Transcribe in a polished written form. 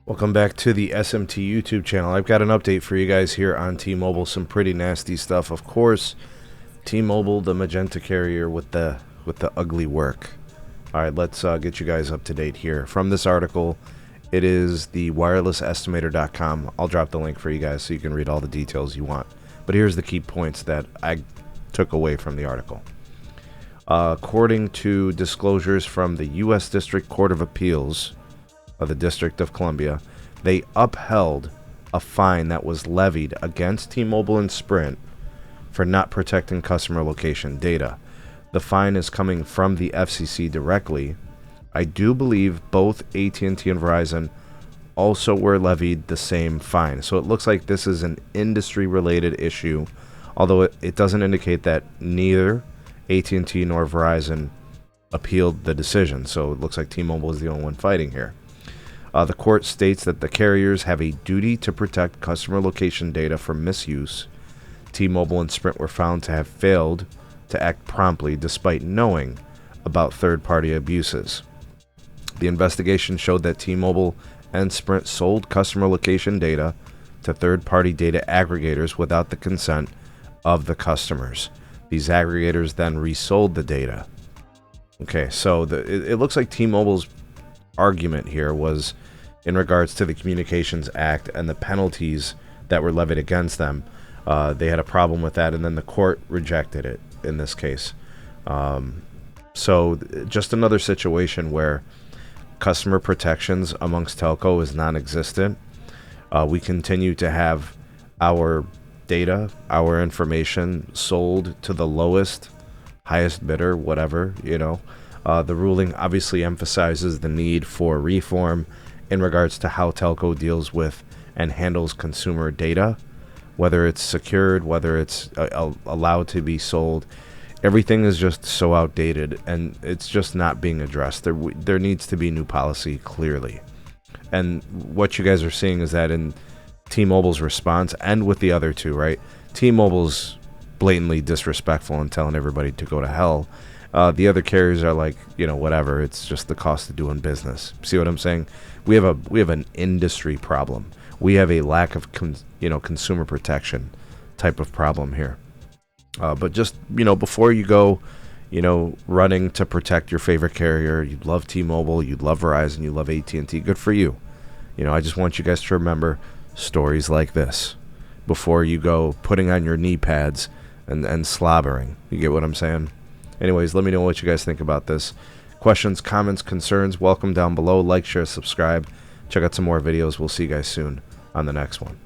Welcome back to the SMT YouTube channel. I've got an update for you guys here on T-Mobile. Some pretty nasty stuff. Of course, T-Mobile, the Magenta carrier with the ugly work. All right, let's get you guys up to date here. From this article, it is the wirelessestimator.com. I'll drop the link for you guys so you can read all the details you want. But here's the key points that I took away from the article. According to disclosures from the U.S. District Court of Appeals of the District of Columbia, they upheld a fine that was levied against T-Mobile and Sprint for not protecting customer location data. The fine is coming from the FCC directly. I do believe both AT&T and Verizon also were levied the same fine. So it looks like this is an industry-related issue, although it doesn't indicate that neither AT&T nor Verizon appealed the decision. So it looks like T-Mobile is the only one fighting here. The court states that the carriers have a duty to protect customer location data from misuse. T-Mobile and Sprint were found to have failed to act promptly despite knowing about third-party abuses. The investigation showed that T-Mobile and Sprint sold customer location data to third-party data aggregators without the consent of the customers. These aggregators then resold the data. Okay, so it looks like T-Mobile's argument here was in regards to the Communications Act and the penalties that were levied against them. They had a problem with that, and then the court rejected it in this case. So just another situation where customer protections amongst telco is non-existent. We continue to have our data, our information sold to the lowest, highest bidder, whatever, you know. The ruling obviously emphasizes the need for reform in regards to how telco deals with and handles consumer data, whether it's secured, whether it's allowed to be sold. Everything is just so outdated, and it's just not being addressed. There needs to be new policy, clearly. And what you guys are seeing is that in T-Mobile's response, and with the other two, right? T-Mobile's blatantly disrespectful and telling everybody to go to hell. The other carriers are like, you know, whatever. It's just the cost of doing business. See what I'm saying? We have an industry problem. We have a lack of consumer protection type of problem here. But just, you know, before you go, you know, running to protect your favorite carrier, you love T-Mobile, you love Verizon, you love AT&T. Good for you. You know, I just want you guys to remember stories like this before you go putting on your knee pads and slobbering. You get what I'm saying? Anyways, let me know what you guys think about this. Questions, comments, concerns, welcome down below. Like, share, subscribe. Check out some more videos. We'll see you guys soon on the next one.